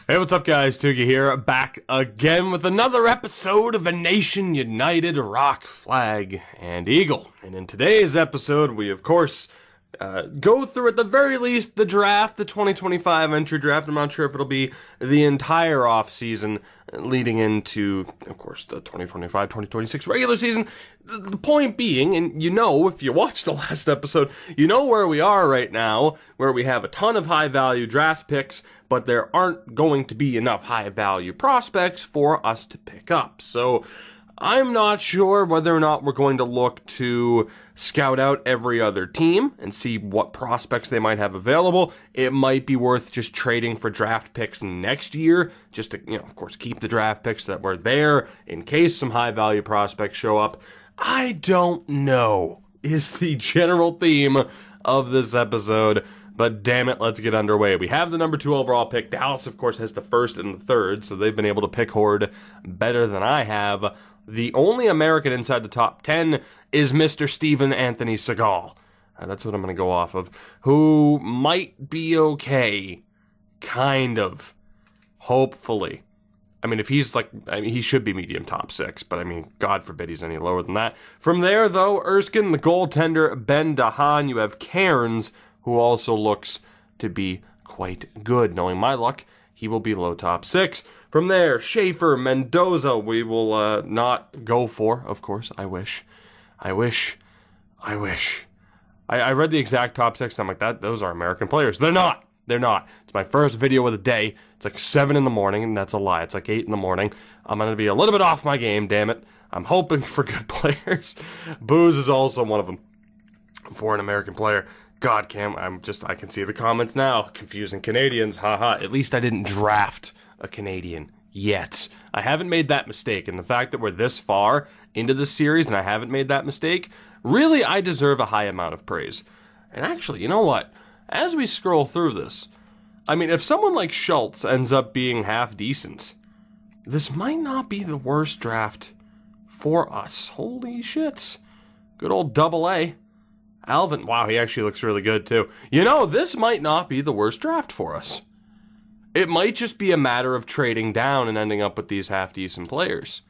Hey, what's up, guys? Tugi here, back again with another episode of A Nation United Rock, Flag, and Eagle. And in today's episode, we, of course, go through, at the very least, the draft, the 2025 entry draft. I'm not sure if it'll be the entire offseason leading into, of course, the 2025-2026 regular season. The point being, and you know, if you watched the last episode, you know where we are right now, where we have a ton of high-value draft picks, but there aren't going to be enough high-value prospects for us to pick up. So I'm not sure whether or not we're going to look to scout out every other team and see what prospects they might have available. It might be worth just trading for draft picks next year, just to, of course, keep the draft picks that were there in case some high-value prospects show up. I don't know, is the general theme of this episode. But damn it, let's get underway. We have the number 2 overall pick. Dallas, of course, has the 1st and the 3rd, so they've been able to pick Horde better than I have. The only American inside the top 10 is Mr. Stephen Anthony Seagal. That's what I'm going to go off of. Who might be okay. Kind of. Hopefully. I mean, if he's he should be medium top 6, but I mean, God forbid he's any lower than that. From there, though, Erskine, the goaltender, Ben Dahan, you have Cairns, who also looks to be quite good. Knowing my luck, he will be low top 6. From there, Schaefer, Mendoza, we will not go for, of course. I wish. I read the exact top 6, and I'm like, those are American players. They're not. They're not. It's my first video of the day. It's like 7 in the morning, and that's a lie. It's like 8 in the morning. I'm going to be a little bit off my game, damn it. I'm hoping for good players. Booze is also one of them for an American player. God, Cam, I can see the comments now. Confusing Canadians, haha. At least I didn't draft a Canadian yet. I haven't made that mistake, and the fact that we're this far into the series and I haven't made that mistake, really, I deserve a high amount of praise. And actually, you know what? As we scroll through this, I mean, if someone like Schultz ends up being half decent, this might not be the worst draft for us. Holy shit. Good old double A. Alvin, wow, he actually looks really good, too. You know, this might not be the worst draft for us. It might just be a matter of trading down and ending up with these half-decent players.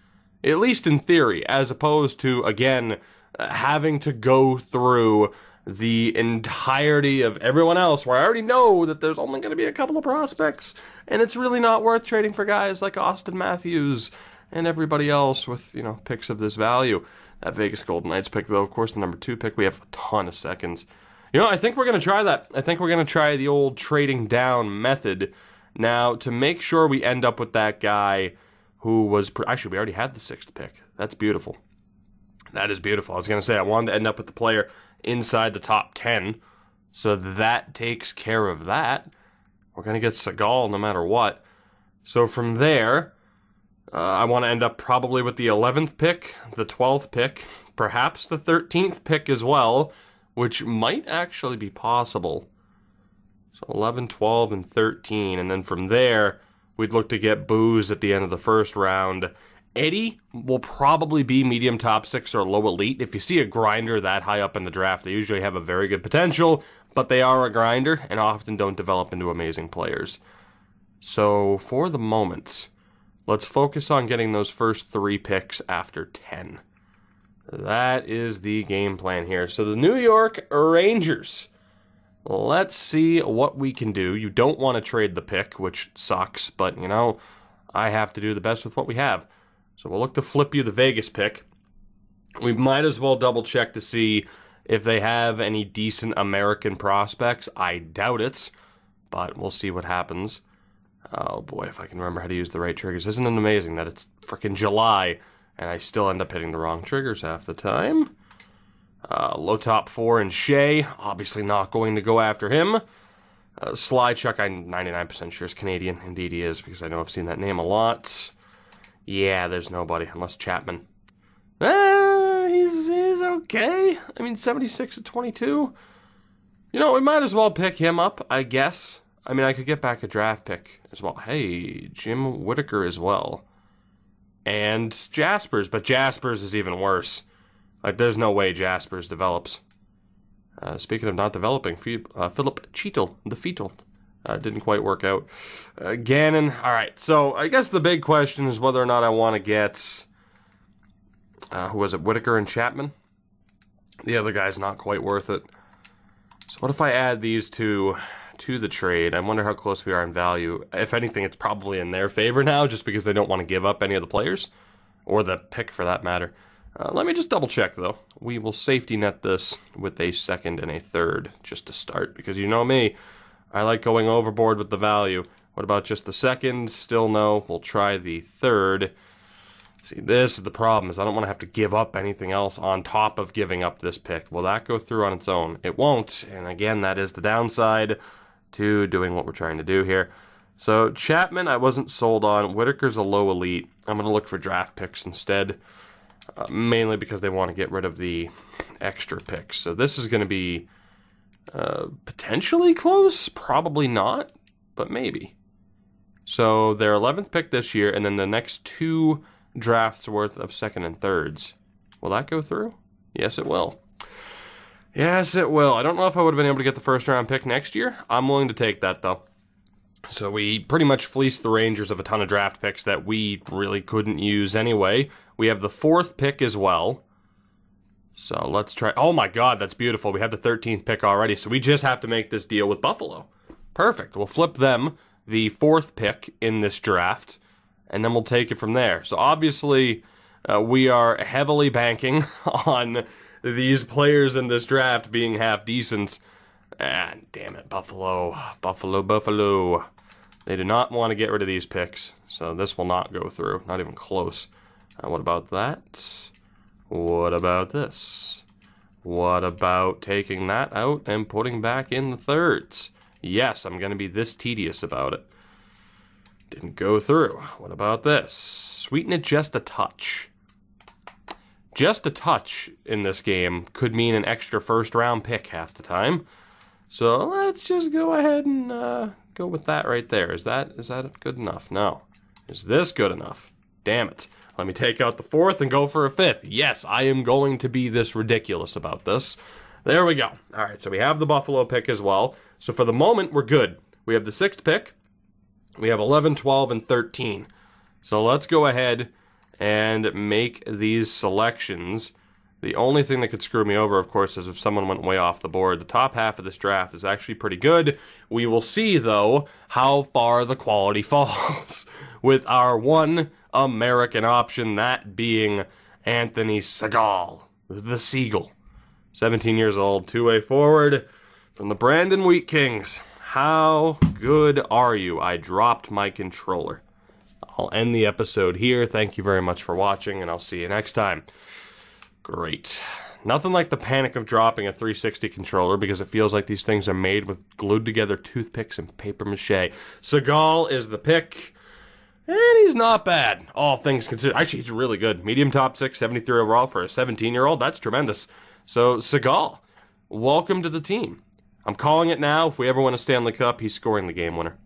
At least in theory, as opposed to, again, having to go through the entirety of everyone else, where I already know that there's only going to be a couple of prospects, and it's really not worth trading for guys like Austin Matthews and everybody else with, picks of this value. That Vegas Golden Knights pick, though, of course, the number 2 pick, we have a ton of seconds. I think we're going to try that. I think we're going to try the old trading down method. Now, to make sure we end up with that guy who was... Actually, we already had the 6th pick. That's beautiful. That is beautiful. I was going to say, I wanted to end up with the player inside the top 10, so that takes care of that. We're going to get Seagal no matter what. So from there... I want to end up probably with the 11th pick, the 12th pick, perhaps the 13th pick as well, which might actually be possible. So 11, 12, and 13, and then from there, we'd look to get Booze at the end of the first round. Eddie will probably be medium top 6 or low elite. If you see a grinder that high up in the draft, they usually have a very good potential, but they are a grinder and often don't develop into amazing players. So for the moment... let's focus on getting those first 3 picks after 10. That is the game plan here. So the New York Rangers. Let's see what we can do. You don't want to trade the pick, which sucks, but, I have to do the best with what we have. So we'll look to flip you the Vegas pick. We might as well double check to see if they have any decent American prospects. I doubt it, but we'll see what happens. Oh boy, if I can remember how to use the right triggers. Isn't it amazing that it's frickin' July and I still end up hitting the wrong triggers half the time? Low top 4 and Shea. Obviously not going to go after him. Slychuk, I'm 99% sure is Canadian. Indeed he is, because I know I've seen that name a lot. Yeah, there's nobody, unless Chapman. He's okay. I mean, 76 at 22. We might as well pick him up, I guess. I mean, I could get back a draft pick as well. Hey, Jim Whitaker as well. And Jaspers, but Jaspers is even worse. There's no way Jaspers develops. Speaking of not developing, Philip Cheetle, the Fetal. Didn't quite work out. Gannon. All right, so I guess the big question is whether or not I want to get, who was it, Whitaker and Chapman? The other guy's not quite worth it. So what if I add these two to the trade? I wonder how close we are in value. If anything, it's probably in their favor now, just because they don't want to give up any of the players, or the pick for that matter. Let me just double check, though. We will safety net this with a second and a third, just to start, because you know me, I like going overboard with the value. What about just the second? Still no. We'll try the third. See, this is the problem, is I don't want to have to give up anything else on top of giving up this pick. Will that go through on its own? It won't, and again, that is the downside to doing what we're trying to do here. So, Chapman, I wasn't sold on. Whitaker's a low elite. I'm going to look for draft picks instead, mainly because they want to get rid of the extra picks. So this is going to be potentially close, probably not, but maybe. So their 11th pick this year, and then the next 2 drafts worth of second and thirds. Will that go through? Yes, it will. Yes, it will. I don't know if I would have been able to get the first round pick next year. I'm willing to take that, though. So we pretty much fleeced the Rangers of a ton of draft picks that we really couldn't use anyway. We have the 4th pick as well. So let's try. Oh my god, that's beautiful. We have the 13th pick already, so we just have to make this deal with Buffalo. Perfect. We'll flip them the 4th pick in this draft, and then we'll take it from there. So obviously, we are heavily banking on these players in this draft being half decent. And damn it, Buffalo. Buffalo. They do not want to get rid of these picks, so this will not go through. Not even close. What about that? What about this? What about taking that out and putting back in the thirds? Yes, I'm going to be this tedious about it. Didn't go through. What about this? Sweeten it just a touch. Just a touch in this game could mean an extra first-round pick half the time. So let's just go ahead and go with that right there. Is that good enough? No. Is this good enough? Damn it. Let me take out the 4th and go for a 5th. Yes, I am going to be this ridiculous about this. There we go. All right, so we have the Buffalo pick as well. So for the moment, we're good. We have the 6th pick. We have 11, 12, and 13. So let's go ahead and make these selections. The only thing that could screw me over, of course, is if someone went way off the board. The top half of this draft is actually pretty good. We will see, though, how far the quality falls with our one American option, that being Anthony Segal, the Seagull. 17 years old, two-way forward from the Brandon Wheat Kings. How good are you? I dropped my controller. I'll end the episode here. Thank you very much for watching, and I'll see you next time. Great. Nothing like the panic of dropping a 360 controller, because it feels like these things are made with glued together toothpicks and paper mache. Segal is the pick, and he's not bad, all things considered. Actually, he's really good. Medium top 6, 73 overall for a 17-year-old. That's tremendous. So, Segal, welcome to the team. I'm calling it now. If we ever win a Stanley Cup, he's scoring the game winner.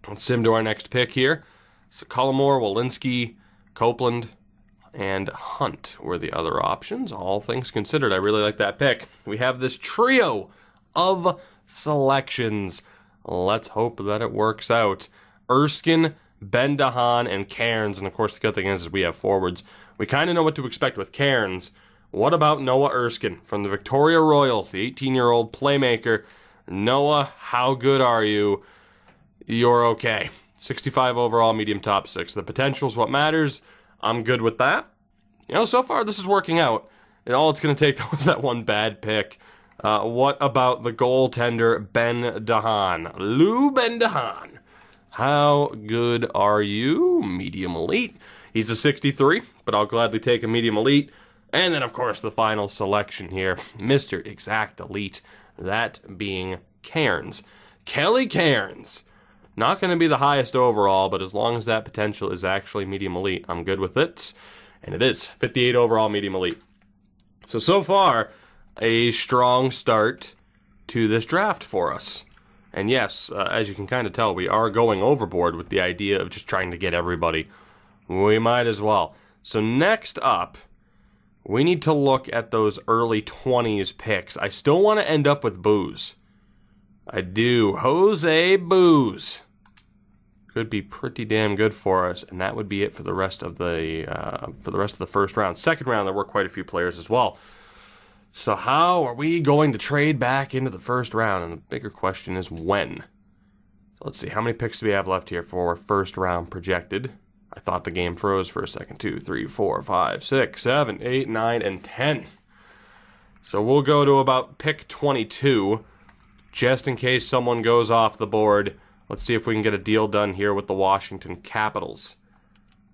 Let's sim to our next pick here. So, Collimore, Walensky, Copeland, and Hunt were the other options. All things considered, I really like that pick. We have this trio of selections. Let's hope that it works out. Erskine, Ben DeHaan, and Cairns. And of course, the good thing is we have forwards. We kind of know what to expect with Cairns. What about Noah Erskine from the Victoria Royals, the 18-year-old playmaker? Noah, how good are you? You're okay. 65 overall, medium top 6. The potential's what matters. I'm good with that. You know, so far this is working out. And all it's going to take was that one bad pick. What about the goaltender, Ben DeHaan? Lou Ben DeHaan. How good are you? Medium elite. He's a 63, but I'll gladly take a medium elite. And then, of course, the final selection here, Mr. Exact Elite, that being Cairns. Kelly Cairns. Not going to be the highest overall, but as long as that potential is actually medium elite, I'm good with it. And it is 58 overall medium elite. So far, a strong start to this draft for us. And yes, as you can kind of tell, we are going overboard with the idea of just trying to get everybody. We might as well. So next up, we need to look at those early 20s picks. I still want to end up with Booze. I do. Jose Booze. Could be pretty damn good for us, and that would be it for the rest of the first round. Second round, there were quite a few players as well. So how are we going to trade back into the first round? And the bigger question is when. So let's see, how many picks do we have left here for first round projected? I thought the game froze for a second. 2, 3, 4, 5, 6, 7, 8, 9, and 10. So we'll go to about pick 22, just in case someone goes off the board. Let's see if we can get a deal done here with the Washington Capitals.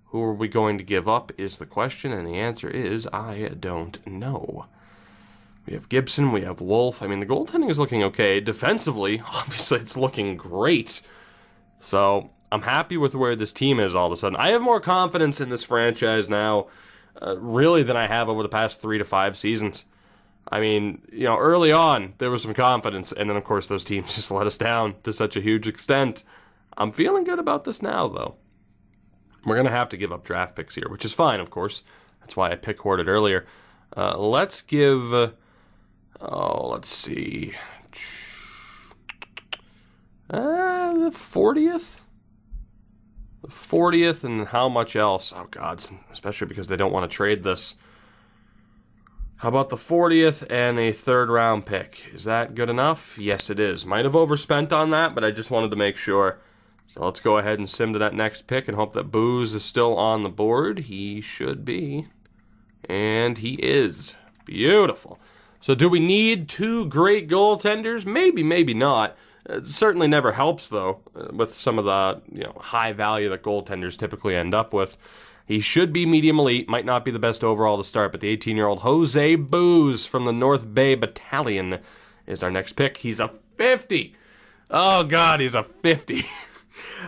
Who are we going to give up is the question, and the answer is I don't know. We have Gibson, we have Wolf. I mean, the goaltending is looking okay. Defensively, obviously, it's looking great. So I'm happy with where this team is all of a sudden. I have more confidence in this franchise now, really, than I have over the past 3 to 5 seasons. I mean, you know, early on, there was some confidence, and then, of course, those teams just let us down to such a huge extent. I'm feeling good about this now, though. We're going to have to give up draft picks here, which is fine, of course. That's why I pick-hoarded earlier. Let's give... let's see... the 40th? The 40th, and how much else? Oh, God, especially because they don't want to trade this. How about the 40th and a third-round pick? Is that good enough? Yes, it is. Might have overspent on that, but I just wanted to make sure. So let's go ahead and sim to that next pick and hope that Booze is still on the board. He should be. And he is. Beautiful. So do we need 2 great goaltenders? Maybe, maybe not. It certainly never helps, though, with some of the high value that goaltenders typically end up with. He should be medium elite, might not be the best overall to start, but the 18-year-old Jose Booze from the North Bay Battalion is our next pick. He's a 50. Oh, God, he's a 50.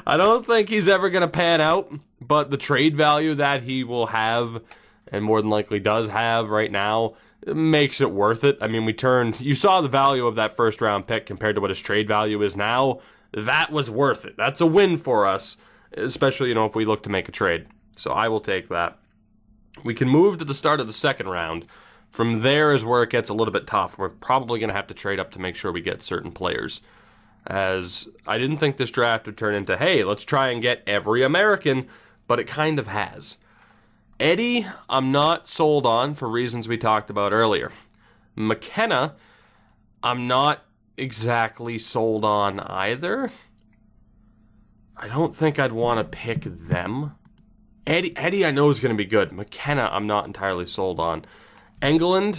I don't think he's ever going to pan out, but the trade value that he will have, and more than likely does have right now, makes it worth it. I mean, you saw the value of that first-round pick compared to what his trade value is now. That was worth it. That's a win for us, especially, if we look to make a trade. So I will take that. We can move to the start of the second round. From there is where it gets a little bit tough. We're probably going to have to trade up to make sure we get certain players. As I didn't think this draft would turn into, hey, let's try and get every American, but it kind of has. Eddie, I'm not sold on for reasons we talked about earlier. McKenna, I'm not exactly sold on either. I don't think I'd want to pick them. Eddie I know is going to be good. McKenna, I'm not entirely sold on. Engeland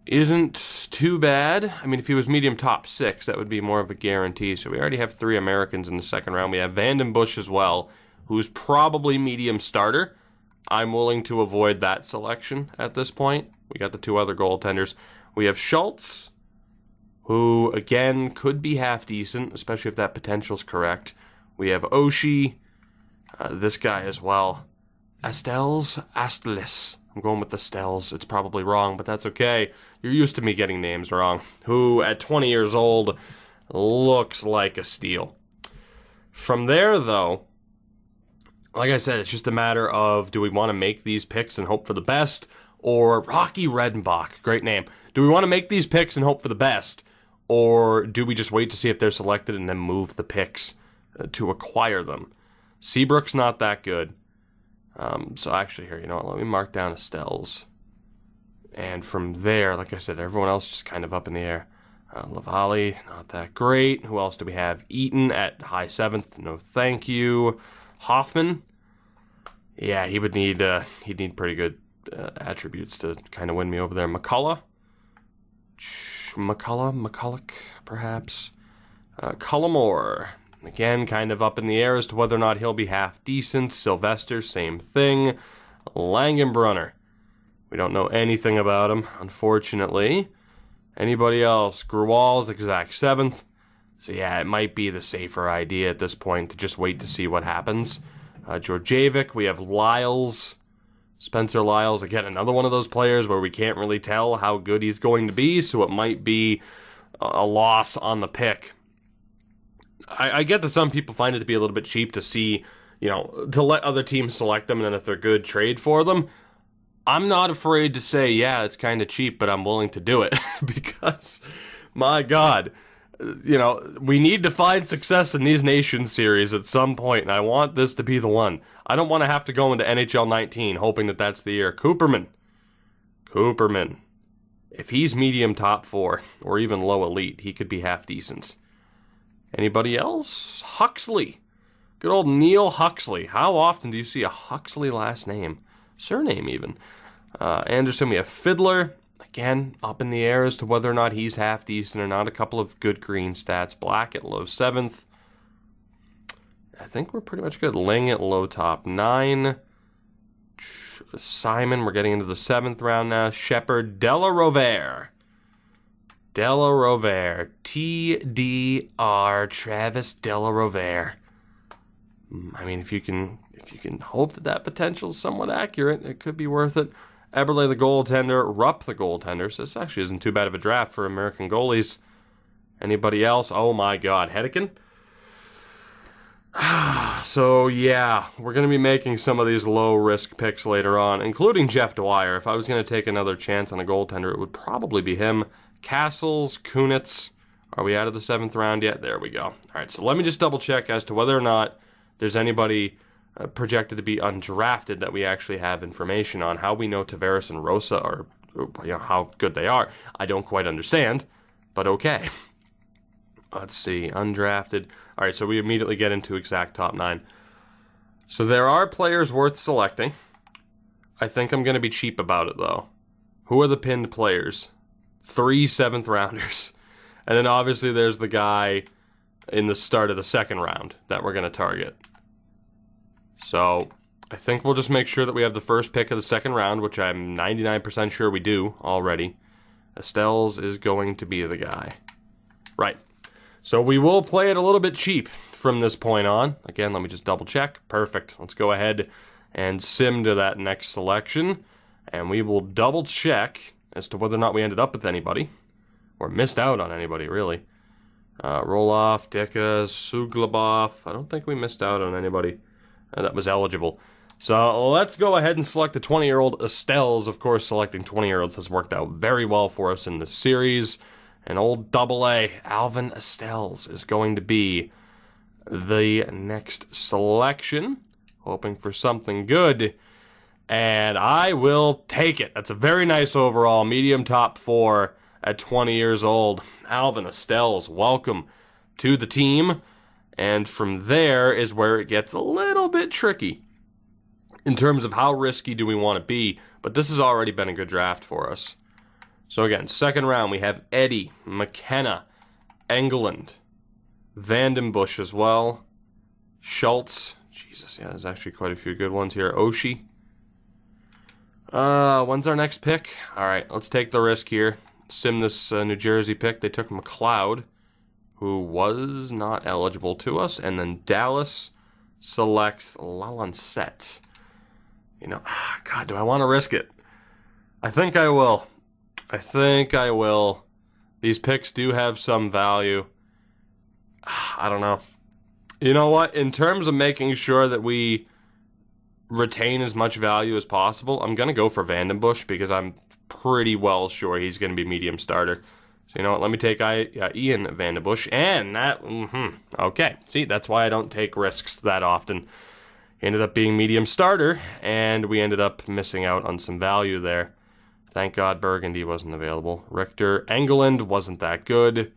isn't too bad. I mean, if he was medium top 6, that would be more of a guarantee. So we already have 3 Americans in the second round. We have Vandenbush as well, who's probably medium starter. I'm willing to avoid that selection at this point. We got the 2 other goaltenders. We have Schultz, who, again, could be half decent, especially if that potential's correct. We have Oshie. This guy as well. Astelis. I'm going with the Stels. It's probably wrong, but that's okay. You're used to me getting names wrong. Who, at 20 years old, looks like a steal. From there, though, like I said, it's just a matter of, do we want to make these picks and hope for the best? Or Rocky Redenbach, great name. Do we want to make these picks and hope for the best? Or do we just wait to see if they're selected and then move the picks to acquire them? Seabrook's not that good. So actually here, you know what, let me mark down Estelles. And from there, like I said, everyone else just kind of up in the air. Lavallee, not that great. Who else do we have? Eaton at high 7th, no thank you. Hoffman, yeah, he'd need pretty good attributes to kind of win me over there. McCulloch, perhaps. Cullimore. Again, kind of up in the air as to whether or not he'll be half decent. Sylvester, same thing. Langenbrunner. We don't know anything about him, unfortunately. Anybody else? Gruwal's exact 7th. So yeah, it might be the safer idea at this point to just wait to see what happens. Georgievic, we have Lyles. Spencer Lyles, again, another one of those players where we can't really tell how good he's going to be, so it might be a loss on the pick. I get that some people find it to be a little bit cheap to see, to let other teams select them, and then if they're good, trade for them. I'm not afraid to say, yeah, it's kind of cheap, but I'm willing to do it, because My God. You know, we need to find success in these Nations series at some point, and I want this to be the one. I don't want to have to go into NHL 19 hoping that that's the year. Cooperman. If he's medium top 4, or even low elite, he could be half decent. Anybody else? Huxley. Good old Neil Huxley. How often do you see a Huxley last name? Surname, even. Anderson, we have Fiddler. Again, up in the air as to whether or not he's half decent or not. A couple of good green stats. Black at low 7th. I think we're pretty much good. Ling at low top 9. Simon, we're getting into the 7th round now. Shepard, Della Rovere. TDR, Travis Della Rovere. I mean, if you can hope that potential is somewhat accurate, it could be worth it. Eberle the goaltender, Rupp the goaltender. So this actually isn't too bad of a draft for American goalies. Anybody else? Oh my God, Hedeken? So yeah, we're going to be making some of these low-risk picks later on, including Jeff Dwyer. If I was going to take another chance on a goaltender, it would probably be him. Castles, Kunitz. Are we out of the 7th round yet? There we go. All right, so let me just double-check as to whether or not there's anybody projected to be undrafted that we actually have information on. How we know Tavares and Rosa are, how good they are, I don't quite understand, but okay. Let's see, undrafted. All right, so we immediately get into exact top 9. So there are players worth selecting. I think I'm going to be cheap about it, though. Who are the pinned players? 3 7th rounders. And then obviously there's the guy in the start of the 2nd round that we're going to target. So I think we'll just make sure that we have the first pick of the 2nd round, which I'm 99% sure we do already. Estelles is going to be the guy. Right. So we will play it a little bit cheap from this point on. Again, let me just double check. Perfect. Let's go ahead and sim to that next selection. And we will double check as to whether or not we ended up with anybody. Or missed out on anybody, really. Roloff, Dickas, Suglobov. I don't think we missed out on anybody that was eligible. So let's go ahead and select the 20-year-old Estelles. Of course, selecting 20-year-olds has worked out very well for us in the series. And old AA, Alvin Estelles, is going to be the next selection. Hoping for something good. And I will take it. That's a very nice overall. Medium top 4 at 20 years old. Alvin Estelles, welcome to the team. And from there is where it gets a little bit tricky in terms of how risky do we want to be. But this has already been a good draft for us. So again, 2nd round, we have Eddie, McKenna, Engeland, Vandenbush as well, Schultz. Jesus, yeah, there's actually quite a few good ones here. Oshie. When's our next pick? All right, let's take the risk here. Sim this New Jersey pick. They took McLeod, who was not eligible to us. And then Dallas selects Lalancette. You know, God, do I want to risk it? I think I will. These picks do have some value. I don't know. You know what? In terms of making sure that we retain as much value as possible, I'm going to go for Vandenbush because I'm pretty well sure he's going to be medium starter. So you know what? Let me take Ian Vandenbush. And that... Okay. See, that's why I don't take risks that often. He ended up being medium starter, and we ended up missing out on some value there. Thank God Burgundy wasn't available. Richter Engeland wasn't that good.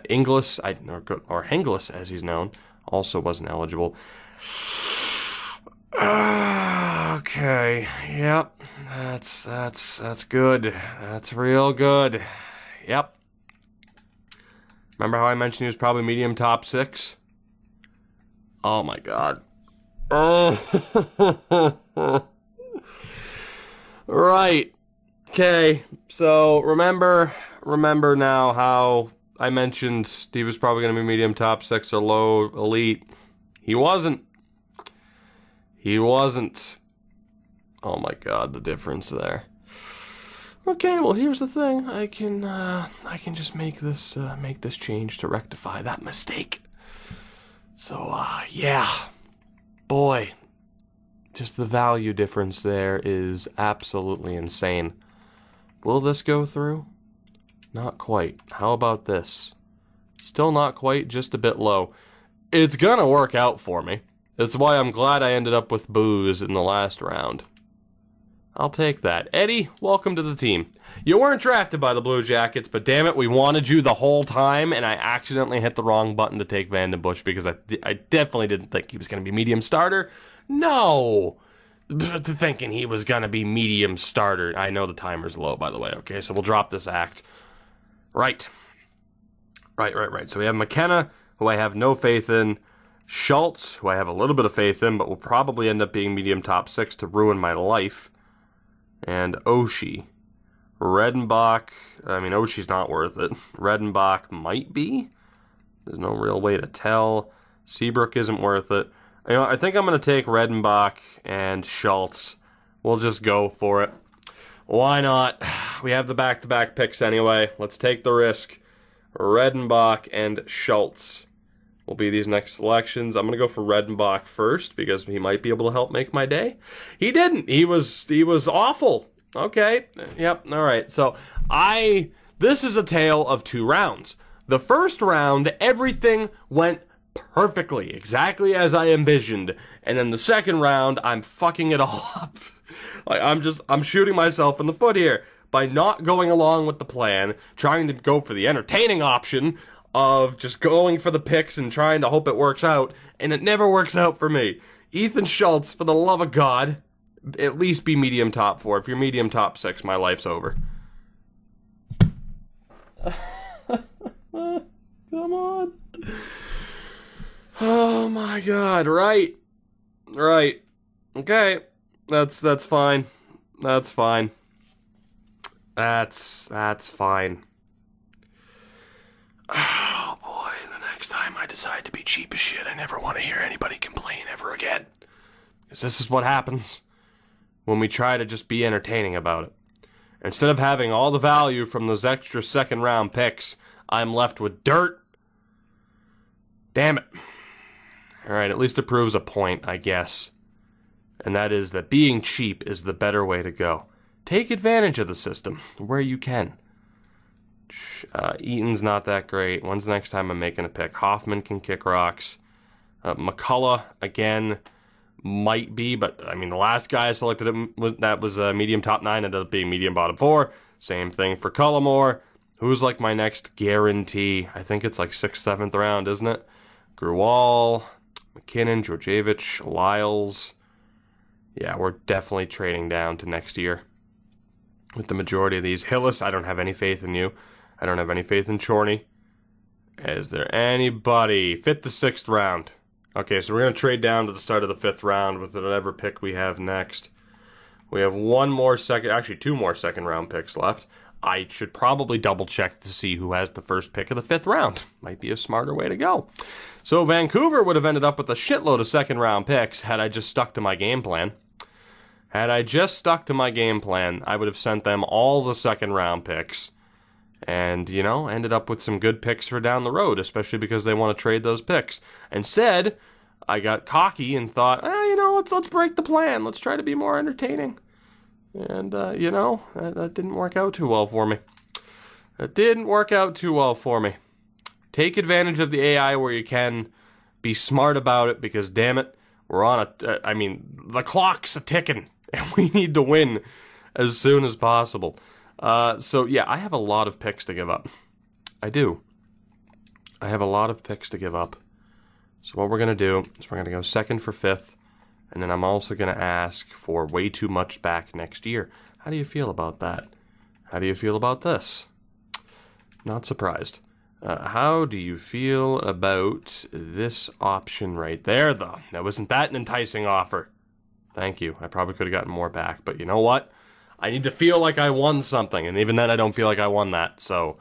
Inglis, or Henglis as he's known, also wasn't eligible. Okay, yep, that's good. That's real good. Yep. Remember how I mentioned he was probably medium top 6? Oh my God. Oh. Right. Okay, so remember now how I mentioned he was probably going to be medium top 6 or low elite. He wasn't. Oh my God, the difference there. Okay, well here's the thing. I can just make this change to rectify that mistake. So yeah, boy, just the value difference there is absolutely insane. Will this go through? Not quite. How about this? Still not quite, just a bit low. It's gonna work out for me. That's why I'm glad I ended up with booze in the last round. I'll take that. Eddie, welcome to the team. You weren't drafted by the Blue Jackets, but damn it, we wanted you the whole time, and I accidentally hit the wrong button to take Vandenbush because I definitely didn't think he was going to be medium starter. No! Thinking he was going to be medium starter. I know the timer's low, by the way, okay? So we'll drop this act. Right. So we have McKenna, who I have no faith in. Schultz, who I have a little bit of faith in, but will probably end up being medium top 6 to ruin my life. And Oshie. Redenbach, I mean, Oshie's not worth it. Redenbach might be. There's no real way to tell. Seabrook isn't worth it. You know, I think I'm going to take Redenbach and Schultz. We'll just go for it. Why not? We have the back-to-back picks anyway. Let's take the risk. Redenbach and Schultz will be these next selections. I'm going to go for Redenbach first because he might be able to help make my day. He didn't. He was awful. Okay. Yep. All right. So this is a tale of 2 rounds. The first round, everything went perfectly, exactly as I envisioned. And then the second round, I'm fucking it all up. Like, I'm shooting myself in the foot here by not going along with the plan, trying to go for the entertaining option of just going for the picks and trying to hope it works out, and it never works out for me. Ethan Schultz, for the love of God, at least be medium top 4. If you're medium top 6, my life's over. Come on. Oh my God, right. Okay, that's fine. That's fine. That's fine. Oh boy, the next time I decide to be cheap as shit, I never want to hear anybody complain ever again. Because this is what happens when we try to just be entertaining about it. Instead of having all the value from those extra second round picks, I'm left with dirt. Damn it. Alright, at least it proves a point, I guess. And that is that being cheap is the better way to go. Take advantage of the system where you can. Eaton's not that great. When's the next time I'm making a pick? Hoffman can kick rocks. McCullough, again, might be, but I mean, the last guy I selected that was medium top 9, ended up being medium bottom 4. Same thing for Cullimore. Who's like my next guarantee? I think it's like 6th, 7th round, isn't it? Gruwal, McKinnon, Georgievich, Lyles. Yeah, we're definitely trading down to next year with the majority of these. Hillis, I don't have any faith in you. I don't have any faith in Chorney. Is there anybody? Fit the 6th round. Okay, so we're going to trade down to the start of the 5th round with whatever pick we have next. We have 2 more second round picks left. I should probably double check to see who has the first pick of the 5th round. Might be a smarter way to go. So Vancouver would have ended up with a shitload of second round picks had I just stuck to my game plan. Had I just stuck to my game plan, I would have sent them all the second round picks. And, you know, ended up with some good picks for down the road, especially because they want to trade those picks. Instead, I got cocky and thought, you know, let's break the plan. Let's try to be more entertaining. And, you know, that didn't work out too well for me. Take advantage of the AI where you can. Be smart about it because, damn it, we're on the clock's a-ticking. And we need to win as soon as possible. So, yeah, I have a lot of picks to give up. I do. I have a lot of picks to give up. So what we're going to do is we're going to go 2nd for 5th. And then I'm also going to ask for way too much back next year. How do you feel about that? How do you feel about this? Not surprised. How do you feel about this option right there, though? Now, wasn't that an enticing offer? Thank you. I probably could have gotten more back, but you know what? I need to feel like I won something, and even then I don't feel like I won that. So,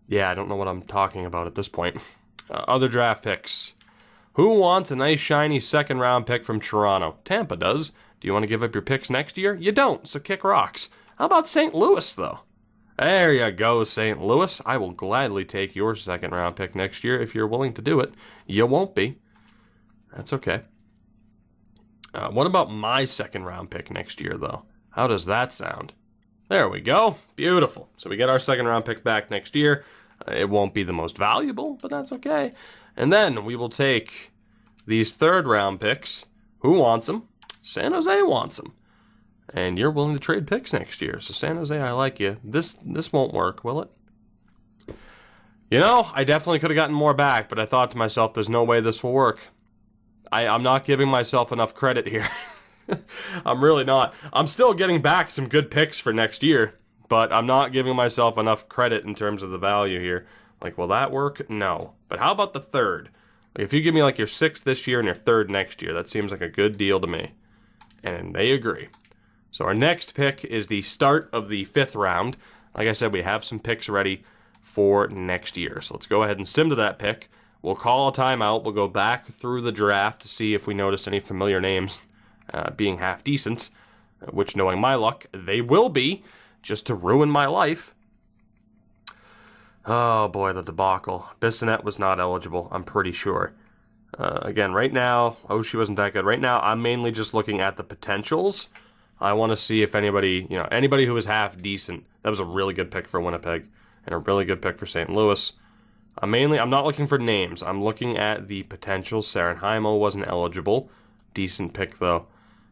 yeah, I don't know what I'm talking about at this point. Other draft picks. Who wants a nice, shiny second-round pick from Toronto? Tampa does. Do you want to give up your picks next year? You don't, so kick rocks. How about St. Louis, though? There you go, St. Louis. I will gladly take your second-round pick next year if you're willing to do it. You won't be. That's okay. What about my second-round pick next year, though? How does that sound? There we go. Beautiful. So we get our second round pick back next year. It won't be the most valuable, but that's okay. And then we will take these third round picks. Who wants them? San Jose wants them. And you're willing to trade picks next year. So San Jose, I like you. This won't work, will it? You know, I definitely could have gotten more back, but I thought to myself, there's no way this will work. I'm not giving myself enough credit here. I'm really not. I'm still getting back some good picks for next year, but I'm not giving myself enough credit in terms of the value here. Like, will that work? No. But how about the third? Like, if you give me like your 6th this year and your 3rd next year, that seems like a good deal to me. And they agree. So our next pick is the start of the 5th round. Like I said, we have some picks ready for next year. So let's go ahead and sim to that pick. We'll call a timeout. We'll go back through the draft to see if we noticed any familiar names being half decent, which, knowing my luck, they will be, just to ruin my life. Oh boy, the debacle. Bissonnette was not eligible, I'm pretty sure. Again, right now, she wasn't that good. Right now, I'm mainly just looking at the potentials. I want to see if anybody, anybody who was half decent. That was a really good pick for Winnipeg, and a really good pick for St. Louis. I'm not looking for names. I'm looking at the potential. Sarenheimo wasn't eligible. Decent pick, though.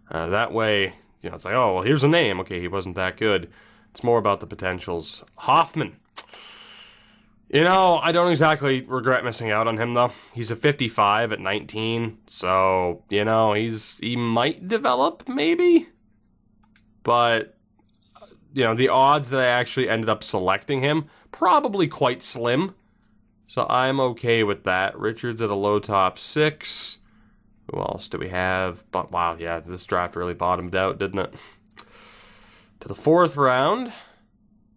That way, it's like, oh, well, here's a name. Okay, he wasn't that good. It's more about the potentials. Hoffman. I don't exactly regret missing out on him, though. He's a 55 at 19, so, he might develop, maybe? But, the odds that I actually ended up selecting him, probably quite slim. So I'm okay with that. Richards at a low top 6. Who else do we have? But wow, yeah, this draft really bottomed out, didn't it? To the 4th round.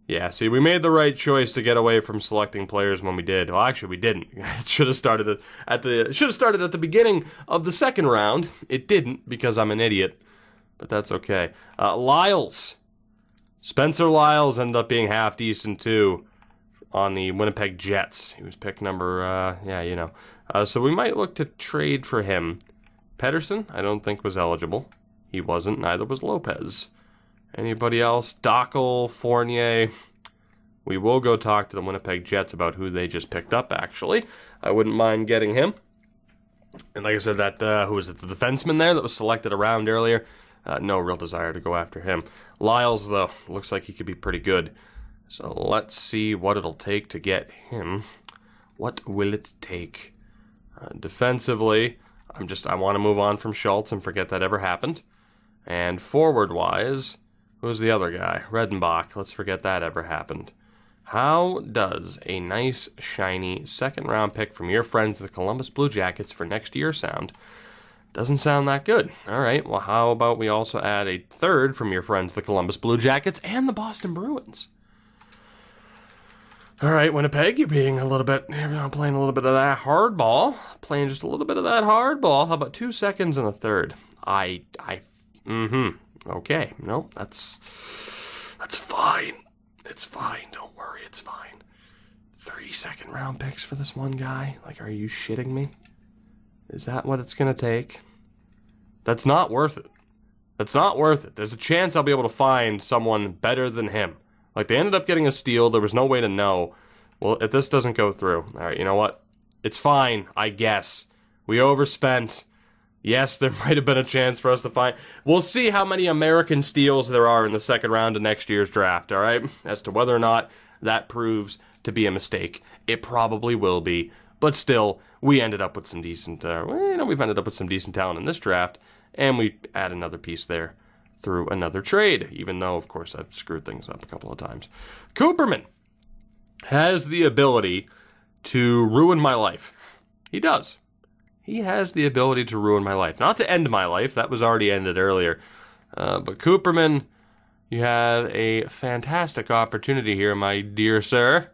Yeah, see, we made the right choice to get away from selecting players when we did. Well, actually, we didn't. It should have started at the beginning of the 2nd round. It didn't because I'm an idiot, but that's okay. Lyles, Spencer Lyles ended up being half decent too on the Winnipeg Jets. He was pick number, so we might look to trade for him. Pedersen, I don't think was eligible. He wasn't. Neither was Lopez. Anybody else? Dockel, Fournier. We will go talk to the Winnipeg Jets about who they just picked up, actually. I wouldn't mind getting him. And like I said, who was it? The defenseman there that was selected around earlier? No real desire to go after him. Lyles, though, looks like he could be pretty good. So let's see what it'll take to get him. What will it take? Defensively, I want to move on from Schultz and forget that ever happened. And forward-wise, who's the other guy? Redenbach. Let's forget that ever happened. How does a nice, shiny 2nd-round pick from your friends, the Columbus Blue Jackets, for next year sound? Doesn't sound that good. All right, well, how about we also add a 3rd from your friends, the Columbus Blue Jackets, and the Boston Bruins? All right, Winnipeg, you're playing a little bit of that hardball. Playing just a little bit of that hardball. How about 2 seconds and a 3rd? Okay, no, that's fine. It's fine, don't worry, it's fine. 3 2nd-round picks for this one guy? Like, are you shitting me? Is that what it's gonna take? That's not worth it. That's not worth it. There's a chance I'll be able to find someone better than him. Like, they ended up getting a steal. There was no way to know. Well, if this doesn't go through, all right, you know what? It's fine, I guess. We overspent. Yes, there might have been a chance for us to find... We'll see how many American steals there are in the 2nd round of next year's draft, all right? As to whether or not that proves to be a mistake. It probably will be. But still, we ended up with some decent... we've ended up with some decent talent in this draft, and we add another piece there through another trade, even though, of course, I've screwed things up a couple of times. Cooperman has the ability to ruin my life. He does. He has the ability to ruin my life. Not to end my life. That was already ended earlier. But Cooperman, you have a fantastic opportunity here, my dear sir.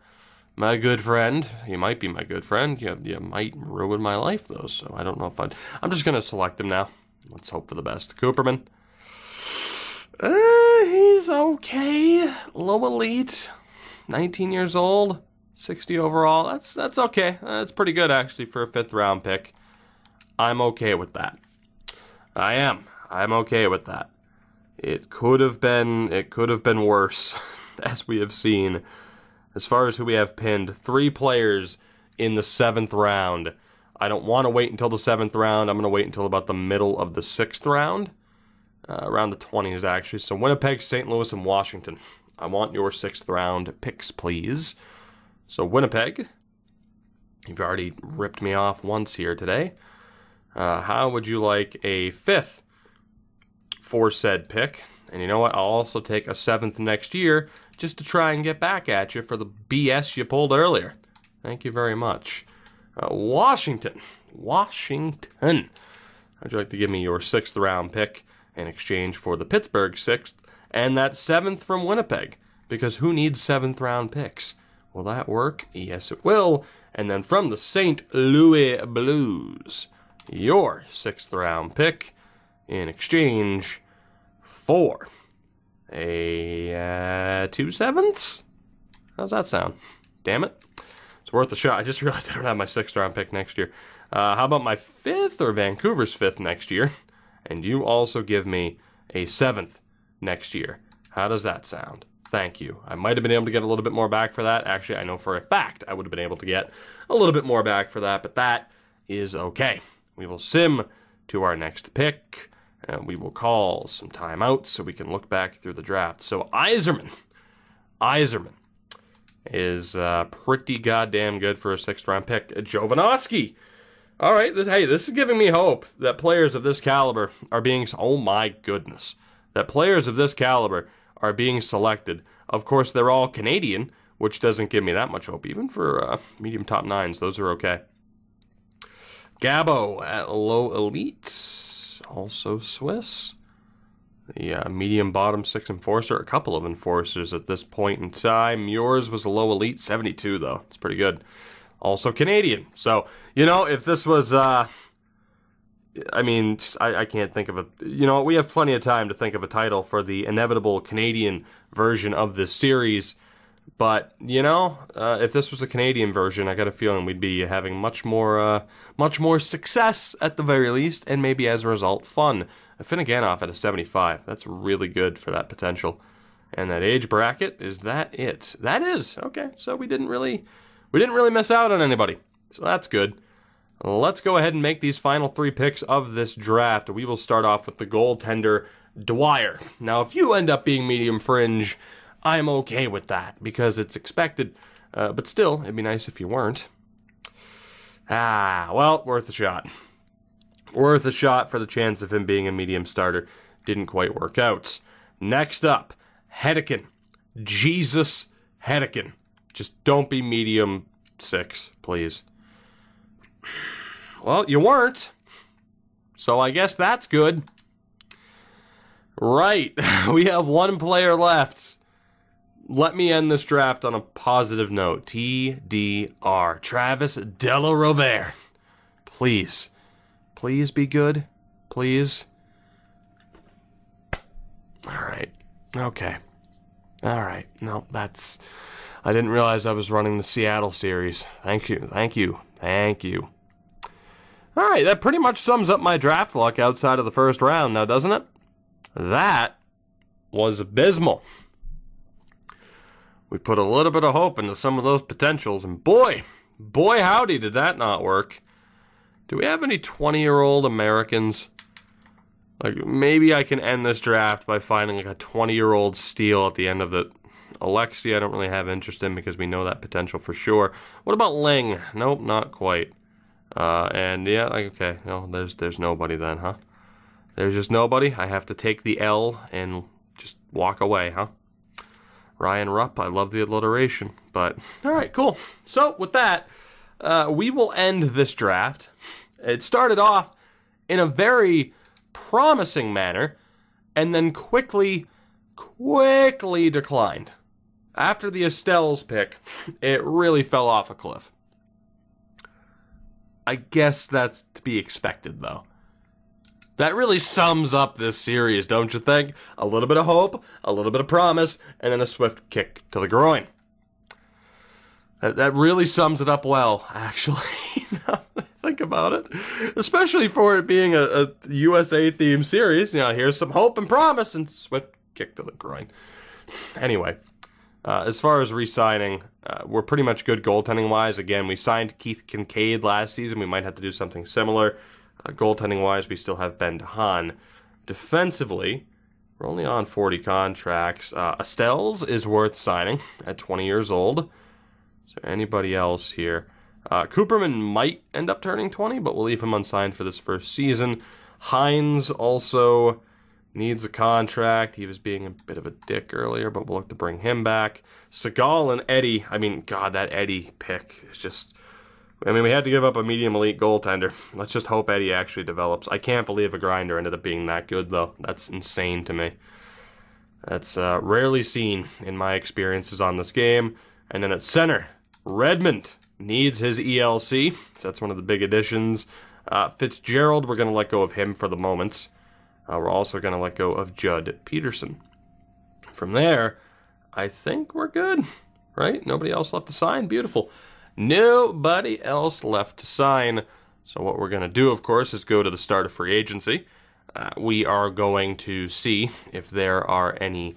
My good friend. You might be my good friend. You might ruin my life, though, so I don't know if I'm just going to select him now. Let's hope for the best. Cooperman. He's okay. Low elite. 19 years old. 60 overall. That's okay. That's pretty good, actually, for a 5th-round pick. I'm okay with that. I am. I'm okay with that. It could have been worse, as we have seen. As far as who we have pinned, 3 players in the 7th round. I don't want to wait until the 7th round. I'm going to wait until about the middle of the 6th round. Around the 20s, actually. So Winnipeg, St. Louis, and Washington. I want your 6th round picks, please. So Winnipeg, you've already ripped me off once here today. How would you like a 5th for said pick? And you know what? I'll also take a 7th next year just to try and get back at you for the BS you pulled earlier. Thank you very much. Washington. Washington. How'd you like to give me your 6th round pick in exchange for the Pittsburgh 6th and that 7th from Winnipeg? Because who needs 7th round picks? Will that work? Yes, it will. And then from the St. Louis Blues, your 6th round pick in exchange for a 2 7ths? How's that sound? Damn it. It's worth a shot. I just realized I don't have my 6th round pick next year. How about my 5th or Vancouver's 5th next year? And you also give me a 7th next year. How does that sound? Thank you. I might have been able to get a little bit more back for that. Actually, I know for a fact I would have been able to get a little bit more back for that, but that is okay. We will sim to our next pick, and we will call some timeouts so we can look back through the draft. So Yzerman is pretty goddamn good for a 6th round pick. Jovanovski. All right, this is giving me hope that players of this caliber are being, oh my goodness, that players of this caliber are being selected. Of course, they're all Canadian, which doesn't give me that much hope. Even for medium top 9s, those are okay. Gabo at low elite, also Swiss. The medium bottom 6 enforcer, a couple of enforcers at this point in time. Yours was a low elite, 72 though. It's pretty good. Also Canadian. So, you know, if this was, I can't think of a, you know, we have plenty of time to think of a title for the inevitable Canadian version of this series. But, you know, if this was a Canadian version, I got a feeling we'd be having much more success at the very least, and maybe as a result, fun. Finneganoff at a 75. That's really good for that potential. And that age bracket, is that it? That is. Okay, so we didn't really miss out on anybody. So that's good. Let's go ahead and make these final 3 picks of this draft. We will start off with the goaltender, Dwyer. Now, if you end up being medium fringe, I'm okay with that because it's expected. But still, it'd be nice if you weren't. Well, worth a shot. Worth a shot for the chance of him being a medium starter. Didn't quite work out. Next up, Hedeken. Jesus Hedeken. Just don't be medium 6, please. Well, you weren't. So I guess that's good. Right. We have 1 player left. Let me end this draft on a positive note. TDR. Travis Delarovere. Please. Please be good. Please. Alright. Okay. Alright. No, that's... I didn't realize I was running the Seattle series. Thank you. Thank you. Thank you. Alright, that pretty much sums up my draft luck outside of the first round now, doesn't it? That was abysmal. We put a little bit of hope into some of those potentials, and boy howdy did that not work. Do we have any 20-year-old Americans? Like, maybe I can end this draft by finding like a 20-year-old steal at the end of it. Alexi, I don't really have interest in because we know that potential for sure. What about Ling? Nope, not quite. And yeah, like, okay, no, there's nobody then, huh? There's just nobody. I have to take the L and just walk away, huh? Ryan Rupp, I love the alliteration, but all right, cool. So with that, we will end this draft. It started off in a very promising manner, and then quickly declined. After the Estelle's pick, it really fell off a cliff. I guess that's to be expected, though. That really sums up this series, don't you think? A little bit of hope, a little bit of promise, and then a swift kick to the groin. That really sums it up well, actually. Now that I think think about it. Especially for it being a USA-themed series. You know, here's some hope and promise, and Swift kick to the groin. Anyway, as far as re-signing, we're pretty much good goaltending-wise. Again, we signed Keith Kincaid last season. We might have to do something similar. Goaltending-wise, we still have Ben DeHaan. Defensively, we're only on 40 contracts. Estells is worth signing at 20 years old. Is there anybody else here? Cooperman might end up turning 20, but we'll leave him unsigned for this first season. Hines also needs a contract. He was being a bit of a dick earlier, but we'll look to bring him back. Seagal and Eddie. I mean, God, that Eddie pick is just... I mean, we had to give up a medium elite goaltender. Let's just hope Eddie actually develops. I can't believe a grinder ended up being that good, though. That's insane to me. That's rarely seen in my experiences on this game. And then at center, Redmond needs his ELC. So that's one of the big additions. Fitzgerald, we're going to let go of him for the moment. We're also going to let go of Judd Peterson. From there, I think we're good, right? Nobody else left to sign. Beautiful. Nobody else left to sign. So what we're going to do, of course, is go to the start of free agency. We are going to see if there are any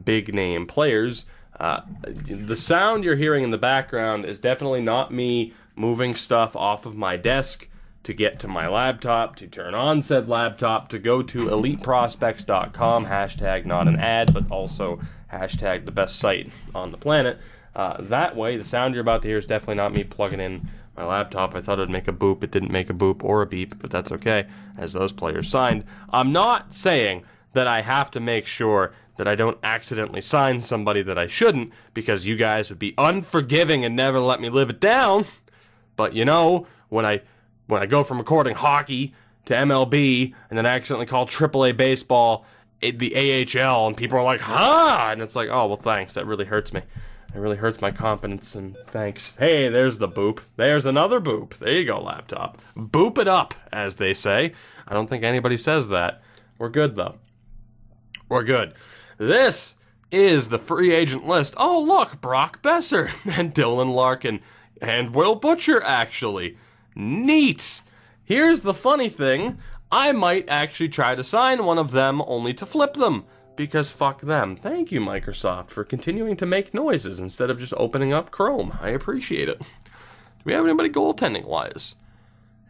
big-name players. The sound you're hearing in the background is definitely not me moving stuff off of my desk to get to my laptop, to turn on said laptop, to go to eliteprospects.com, hashtag not an ad, but also hashtag the best site on the planet. That way, the sound you're about to hear is definitely not me plugging in my laptop. I thought it would make a boop. It didn't make a boop or a beep, but that's okay, as those players signed. I'm not saying that I have to make sure that I don't accidentally sign somebody that I shouldn't, because you guys would be unforgiving and never let me live it down. But, you know, when I go from recording hockey to MLB and then accidentally call AAA baseball the AHL, and people are like, huh? And it's like, oh, well, thanks. That really hurts me. It really hurts my confidence, and thanks. Hey, there's the boop. There's another boop. There you go, laptop. Boop it up, as they say. I don't think anybody says that. We're good, though. We're good. This is the free agent list. Oh, look, Brock Besser and Dylan Larkin and Will Butcher, actually. Neat. Here's the funny thing. I might actually try to sign one of them only to flip them. Because fuck them. Thank you, Microsoft, for continuing to make noises instead of just opening up Chrome. I appreciate it. Do we have anybody goaltending-wise?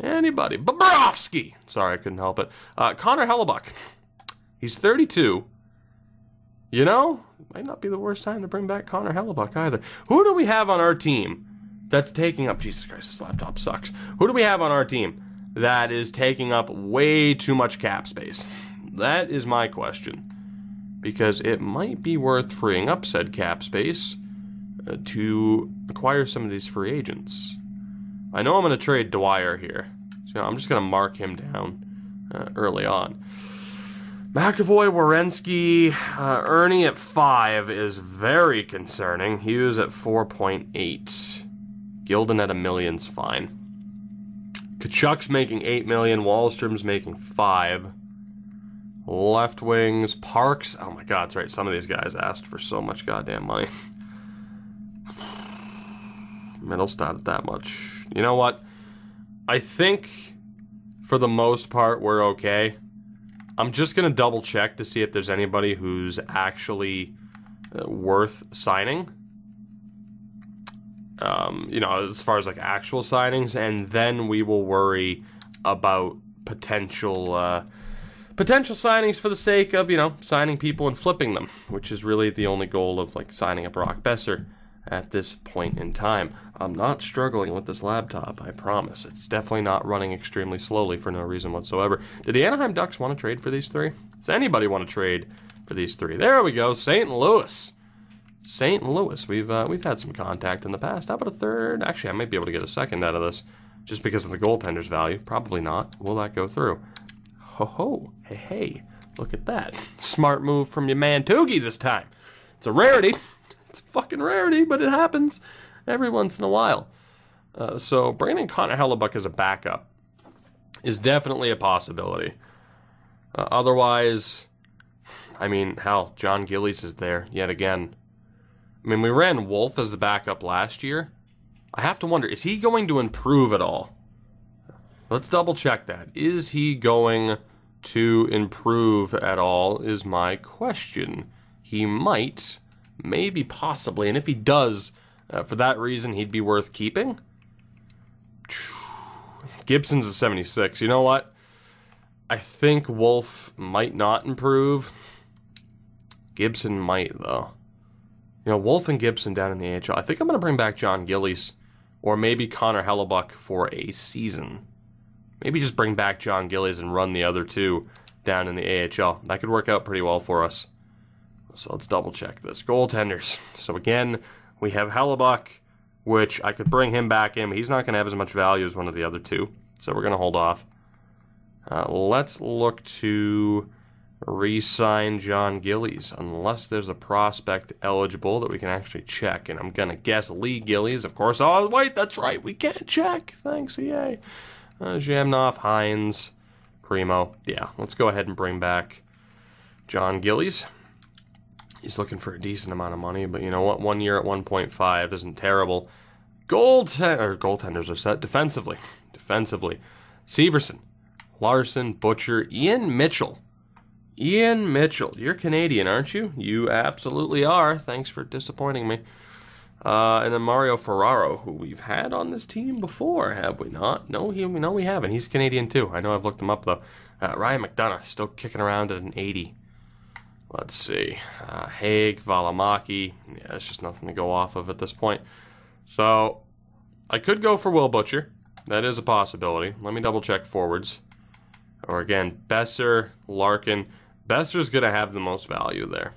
Anybody? Bobrovsky! Sorry, I couldn't help it. Connor Hellebuck. He's 32. You know, might not be the worst time to bring back Connor Hellebuck either. Who do we have on our team that's taking up... Jesus Christ, this laptop sucks. Who do we have on our team that is taking up way too much cap space? That is my question. Because it might be worth freeing up said cap space to acquire some of these free agents. I know I'm going to trade Dwyer here, so I'm just going to mark him down early on. McAvoy, Werenski, Ernie at 5 is very concerning. Hughes at 4.8. Gilden at $1 million's fine. Kachuk's making $8 million. Wallstrom's making 5. Left wings, Parks. Oh my God, that's right. Some of these guys asked for so much goddamn money. Middlestad at that much. You know what? I think for the most part we're okay. I'm just going to double check to see if there's anybody who's actually worth signing. You know, as far as like actual signings, and then we will worry about potential signings for the sake of, you know, signing people and flipping them, which is really the only goal of, like, signing a Brock Besser at this point in time. I'm not struggling with this laptop, I promise. It's definitely not running extremely slowly for no reason whatsoever. Did the Anaheim Ducks want to trade for these three? Does anybody want to trade for these three? There we go, St. Louis. St. Louis. We've had some contact in the past. How about a third? Actually, I might be able to get a second out of this, just because of the goaltender's value. Probably not. Will that go through? Ho-ho, hey, look at that. Smart move from your man Toogie this time. It's a rarity. It's a fucking rarity, but it happens every once in a while. So bringing in Connor Hellebuck as a backup is definitely a possibility. Otherwise, I mean, hell, John Gillies is there yet again. I mean, we ran Wolf as the backup last year. I have to wonder, is he going to improve at all? Let's double check that. Is he going to improve at all is my question. He might, maybe, possibly, and if he does, for that reason, he'd be worth keeping. Gibson's a 76. You know what? I think Wolf might not improve. Gibson might, though. You know, Wolf and Gibson down in the AHL. I think I'm going to bring back John Gillies, or maybe Connor Hellebuck for a season. Maybe just bring back John Gillies and run the other two down in the AHL. That could work out pretty well for us. So let's double check this. Goaltenders. So again, we have Hellebuck, which I could bring him back in. But he's not going to have as much value as one of the other two. So we're going to hold off. Let's look to re-sign John Gillies, unless there's a prospect eligible that we can actually check. And I'm going to guess Lee Gillies, of course. Oh, wait, that's right. We can't check. Thanks, EA. Zhamnov, Hines, Primo. Yeah, let's go ahead and bring back John Gillies. He's looking for a decent amount of money, but you know what? 1 year at 1.5 isn't terrible. Goaltenders are set defensively. Severson, Larson, Butcher, Ian Mitchell. Ian Mitchell, you're Canadian, aren't you? You absolutely are. Thanks for disappointing me. And then Mario Ferraro, who we've had on this team before, have we not? No, we haven't. He's Canadian too. I know I've looked him up though. Ryan McDonough, still kicking around at an 80. Let's see. Haig, Valimaki. Yeah, it's just nothing to go off of at this point. So, I could go for Will Butcher. That is a possibility. Let me double check forwards. Or again, Besser, Larkin. Besser's going to have the most value there.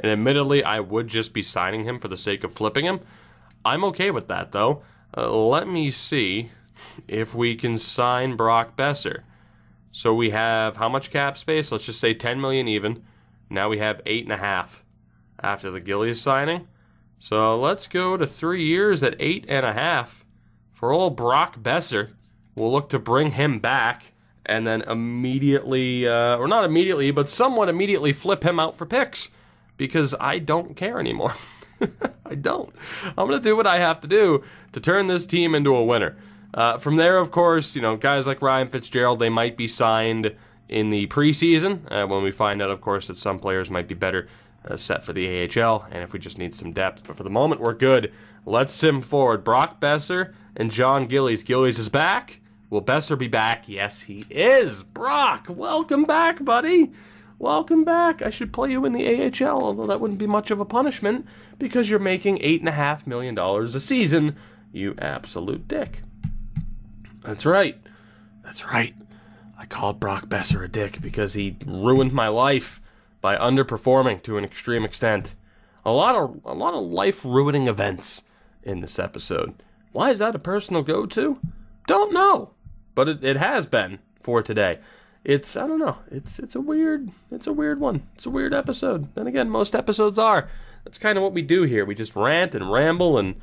And admittedly, I would just be signing him for the sake of flipping him. I'm okay with that, though. Let me see if we can sign Brock Besser. So we have how much cap space? Let's just say 10 million even. Now we have 8.5 after the Gillies signing. So let's go to 3 years at 8.5 for old Brock Besser. We'll look to bring him back and then immediately, or not immediately, but somewhat immediately flip him out for picks. Because I don't care anymore. I don't. I'm going to do what I have to do to turn this team into a winner. From there, of course, you know, guys like Ryan Fitzgerald, they might be signed in the preseason. When we find out, of course, that some players might be better set for the AHL. And if we just need some depth. But for the moment, we're good. Let's sim forward. Brock Besser and John Gillies. Gillies is back. Will Besser be back? Yes, he is. Brock, welcome back, buddy. Welcome back. I should play you in the AHL, although that wouldn't be much of a punishment because you're making $8.5 million a season, you absolute dick. That's right. That's right. I called Brock Besser a dick because he ruined my life by underperforming to an extreme extent. A lot of life-ruining events in this episode. Why is that a personal go-to? Don't know, but it has been for today. It's, I don't know, it's a weird one. It's a weird episode. Then again, most episodes are. That's kind of what we do here. We just rant and ramble and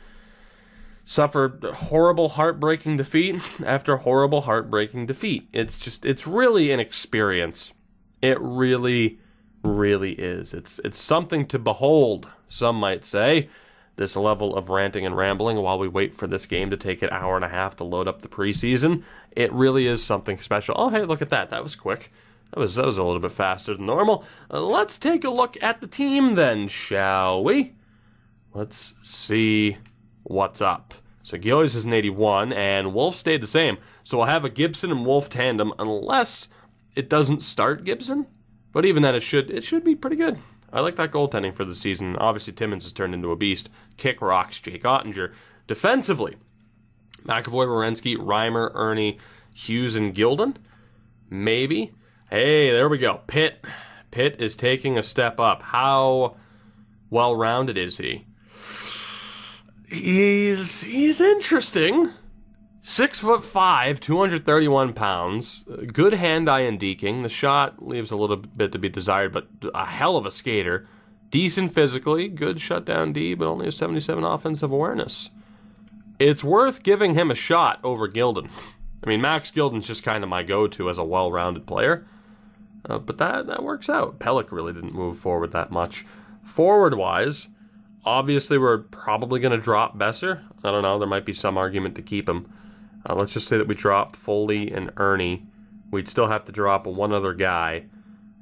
suffer horrible, heartbreaking defeat after horrible, heartbreaking defeat. It's really an experience. It really, really is. It's something to behold, some might say. This level of ranting and rambling while we wait for this game to take an hour and a half to load up the preseason. It really is something special. Oh, hey, look at that. That was quick. That was a little bit faster than normal. Let's take a look at the team then, shall we? Let's see what's up. So Gillies is an 81, and Wolf stayed the same. So we'll have a Gibson and Wolf tandem, unless it doesn't start Gibson. But even then, it should be pretty good. I like that goaltending for the season. Obviously, Timmins has turned into a beast. Kick rocks, Jake Ottinger. Defensively, McAvoy, Werenski, Reimer, Ernie, Hughes, and Gilden. Maybe. Hey, there we go. Pitt. Pitt is taking a step up. How well-rounded is he? He's interesting. 6'5", 231 pounds. Good hand-eye and deking. The shot leaves a little bit to be desired, but a hell of a skater. Decent physically. Good shutdown D, but only a 77 offensive awareness. It's worth giving him a shot over Gilden. I mean, Max Gilden's just kind of my go-to as a well-rounded player. But that works out. Pelech really didn't move forward that much. Forward-wise, obviously we're probably going to drop Besser. I don't know. There might be some argument to keep him. Let's just say that we drop Foley and Ernie. We'd still have to drop one other guy.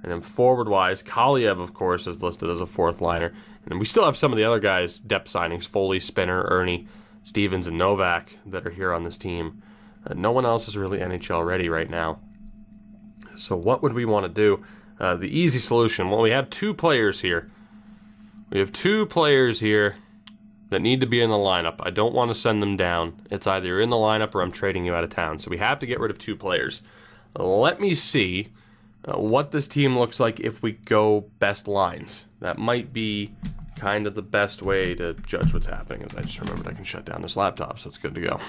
And then forward-wise, Kaliev, of course, is listed as a fourth liner. And then we still have some of the other guys, depth signings, Foley, Spinner, Ernie, Stevens, and Novak, that are here on this team. No one else is really NHL ready right now. So what would we want to do? The easy solution, well, we have two players here. We have two players here that need to be in the lineup. I don't want to send them down. It's either you're in the lineup or I'm trading you out of town. So we have to get rid of two players. Let me see what this team looks like if we go best lines. That might be kind of the best way to judge what's happening. As I just remembered I can shut down this laptop, so it's good to go.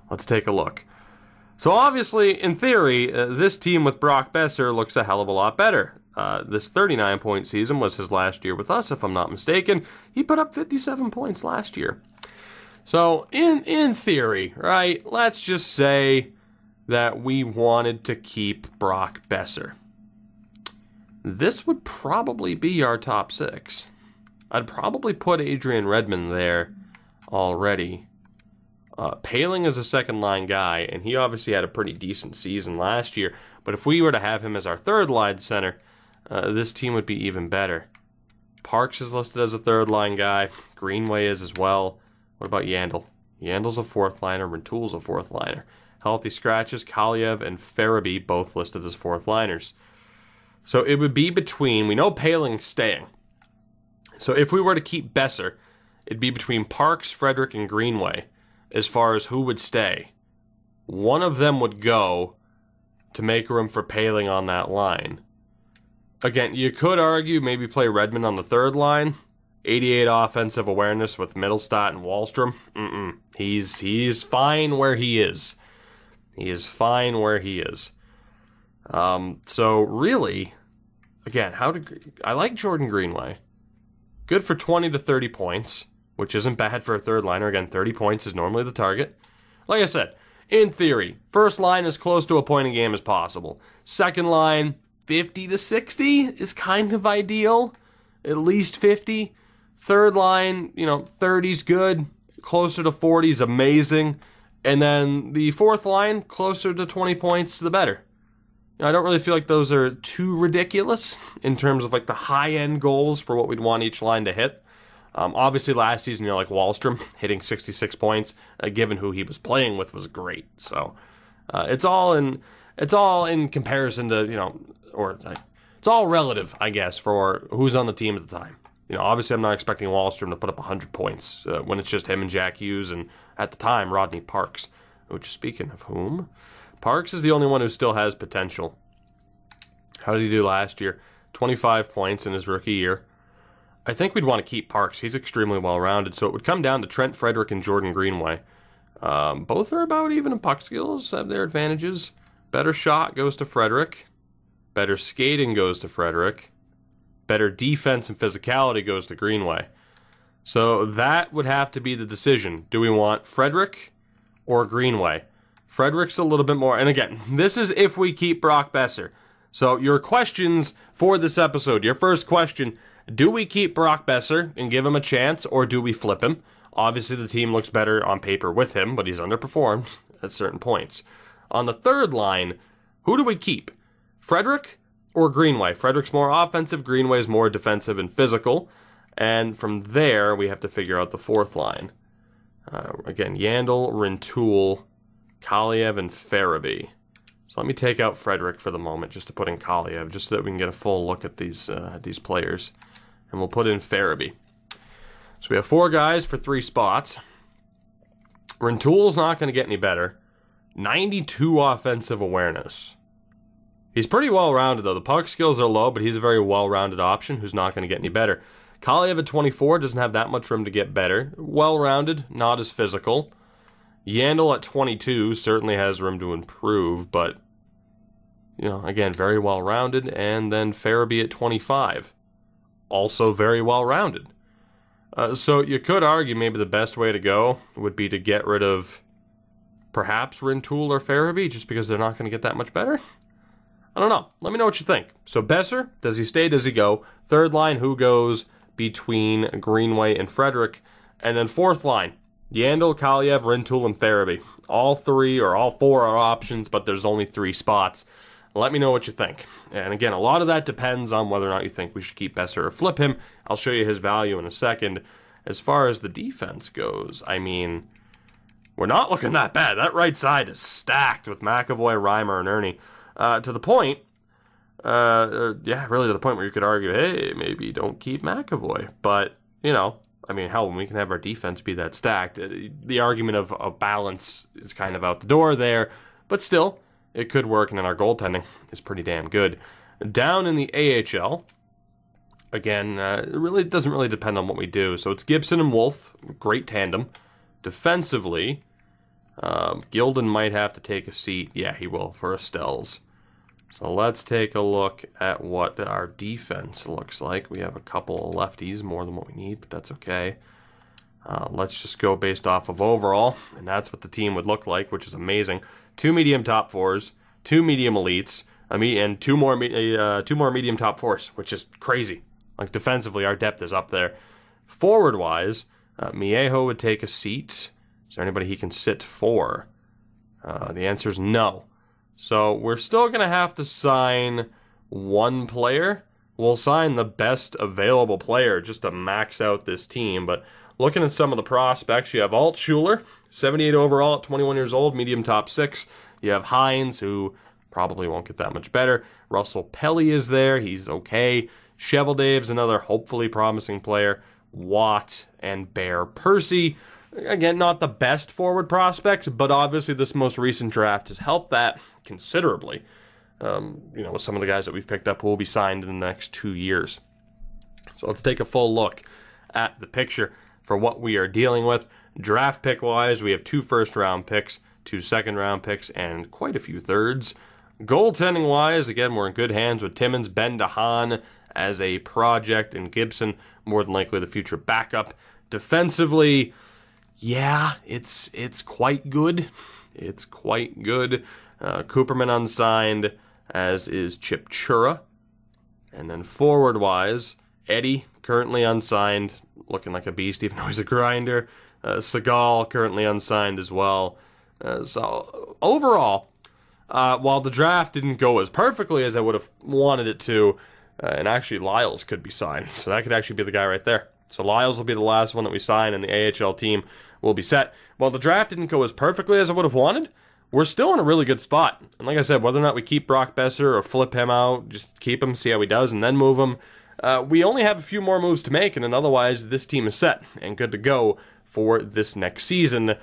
Let's take a look. So obviously, in theory, this team with Brock Boeser looks a hell of a lot better. This 39-point season was his last year with us, if I'm not mistaken. He put up 57 points last year. So, in theory, right, let's just say that we wanted to keep Brock Boeser. This would probably be our top six. I'd probably put Adrian Redmond there already. Paling is a second-line guy, and he obviously had a pretty decent season last year. But if we were to have him as our third-line center, this team would be even better. Parks is listed as a third-line guy. Greenway is as well. What about Yandel? Yandel's a fourth-liner. Rintoul's a fourth-liner. Healthy scratches, Kaliev and Farabee both listed as fourth-liners. So it would be between... We know Paling's staying. So if we were to keep Boeser, it'd be between Parks, Frederick, and Greenway. As far as who would stay. One of them would go to make room for Paling on that line. Again, you could argue maybe play Redmond on the third line. 88 offensive awareness with Middlestat and Wahlstrom. He's fine where he is. He is fine where he is. So really, again, I like Jordan Greenway. Good for 20 to 30 points. Which isn't bad for a third liner. Again, 30 points is normally the target. Like I said, in theory, first line as close to a point a game as possible. Second line, 50 to 60 is kind of ideal. At least 50. Third line, 30's good. Closer to 40's amazing. And then the fourth line, closer to 20 points, the better. I don't really feel like those are too ridiculous in terms of like the high-end goals for what we'd want each line to hit. Obviously, last season, like Wahlstrom hitting 66 points, given who he was playing with, was great. So it's all in comparison to it's all relative, I guess, for who's on the team at the time. Obviously, I'm not expecting Wahlstrom to put up 100 points when it's just him and Jack Hughes and at the time Rodney Parks. Which, speaking of whom, Parks is the only one who still has potential. How did he do last year? 25 points in his rookie year. I think we'd want to keep Parks. He's extremely well-rounded, so it would come down to Trent Frederick and Jordan Greenway. Both are about even in puck skills, have their advantages. Better shot goes to Frederick. Better skating goes to Frederick. Better defense and physicality goes to Greenway. So that would have to be the decision. Do we want Frederick or Greenway? Frederick's a little bit more... And again, this is if we keep Brock Boeser. So your questions for this episode. Your first question... Do we keep Brock Boeser and give him a chance, or do we flip him? Obviously, the team looks better on paper with him, but he's underperformed at certain points. On the third line, who do we keep? Frederick or Greenway? Frederick's more offensive, Greenway's more defensive and physical. And from there, we have to figure out the fourth line. Again, Yandel, Rintoul, Kaliev, and Farabee. So let me take out Frederick for the moment, just to put in Kaliev, just so that we can get a full look at these players. And we'll put in Farabee. So we have 4 guys for 3 spots. Rintoul's not going to get any better. 92 offensive awareness. He's pretty well-rounded, though. The puck skills are low, but he's a very well-rounded option who's not going to get any better. Kaliev at 24 doesn't have that much room to get better. Well-rounded, not as physical. Yandel at 22 certainly has room to improve, but, again, very well-rounded. And then Farabee at 25. Also very well-rounded. So you could argue maybe the best way to go would be to get rid of perhaps Rintoul or Farabee, just because they're not going to get that much better. I don't know. Let me know what you think. So Boeser, does he stay, does he go? Third line, who goes between Greenway and Frederick? And then fourth line, Yandel, Kaliev, Rintoul, and Farabee. All 3 or all 4 are options, but there's only 3 spots. Let me know what you think. And again, a lot of that depends on whether or not you think we should keep Besser or flip him. I'll show you his value in a second. As far as the defense goes, I mean, we're not looking that bad. That right side is stacked with McAvoy, Reimer, and Ernie. To the point, really to the point where you could argue, hey, maybe don't keep McAvoy. But, you know, I mean, hell, when we can have our defense be that stacked, the argument of a balance is kind of out the door there. But still, it could work, and then our goaltending is pretty damn good. Down in the AHL, again, it doesn't really depend on what we do. So it's Gibson and Wolf, great tandem. Defensively, Gilden might have to take a seat. Yeah, he will, for Estelle's. So let's take a look at what our defense looks like. We have a couple of lefties, more than what we need, but that's okay. Let's just go based off of overall, and that's what the team would look like, which is amazing. 2 medium top 4s, 2 medium elites, and 2 more medium top 4s, which is crazy. Like, defensively, our depth is up there. Forward-wise, Mieho would take a seat. Is there anybody he can sit for? The answer is no. So we're still going to have to sign 1 player. We'll sign the best available player just to max out this team. But looking at some of the prospects, you have Alt Schuler, 78 overall at 21 years old, medium top 6. You have Hines, who probably won't get that much better. Russell Pelly is there. He's okay. Cheveldave's another hopefully promising player. Watt and Bear Percy. Again, not the best forward prospects, but obviously this most recent draft has helped that considerably. With some of the guys that we've picked up who will be signed in the next 2 years. So let's take a full look at the picture for what we are dealing with. Draft pick-wise, we have 2 first-round picks, 2 second-round picks, and quite a few thirds. Goaltending-wise, again, we're in good hands with Timmins, Ben DeHaan as a project, and Gibson, more than likely the future backup. Defensively, yeah, it's quite good. It's quite good. Cooperman unsigned, as is Chip Chura. And then forward-wise, Eddie, currently unsigned, looking like a beast, even though he's a grinder. Seagal, currently unsigned as well. So, overall, while the draft didn't go as perfectly as I would have wanted it to, and actually Lyles could be signed, so that could actually be the guy right there. So Lyles will be the last one that we sign, and the AHL team will be set. While the draft didn't go as perfectly as I would have wanted, we're still in a really good spot. And like I said, whether or not we keep Brock Besser or flip him out, just keep him, see how he does, and then move him, we only have a few more moves to make, and then otherwise this team is set and good to go for this next season.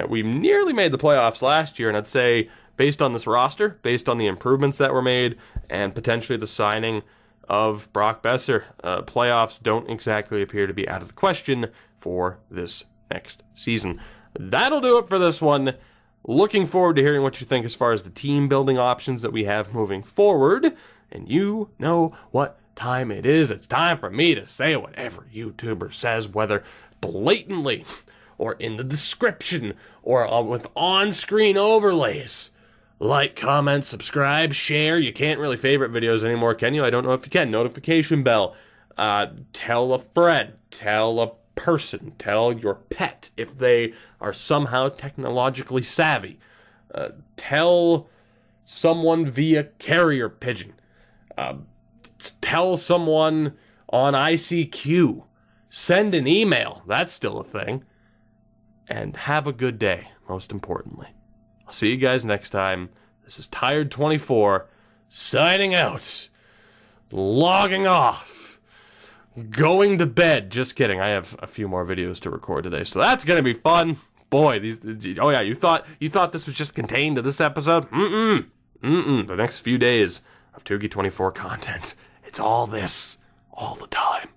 We nearly made the playoffs last year, and I'd say based on this roster, based on the improvements that were made, and potentially the signing of Brock Besser, playoffs don't exactly appear to be out of the question for this next season. That'll do it for this one. Looking forward to hearing what you think as far as the team building options that we have moving forward. And you know what time it is. It's time for me to say whatever YouTuber says, whether blatantly or in the description or with on-screen overlays. Like, comment, subscribe, share. You can't really favorite videos anymore, can you? I don't know if you can. Notification bell. Tell a friend. Tell a person. Tell your pet if they are somehow technologically savvy. Tell someone via carrier pigeon. Tell someone on ICQ. Send an email. That's still a thing. And have a good day, most importantly. I'll see you guys next time. This is Tired24, signing out, logging off, going to bed. Just kidding. I have a few more videos to record today, so that's going to be fun. Boy, oh yeah, you thought this was just contained to this episode? The next few days of Tugi24 content. It's all this, all the time.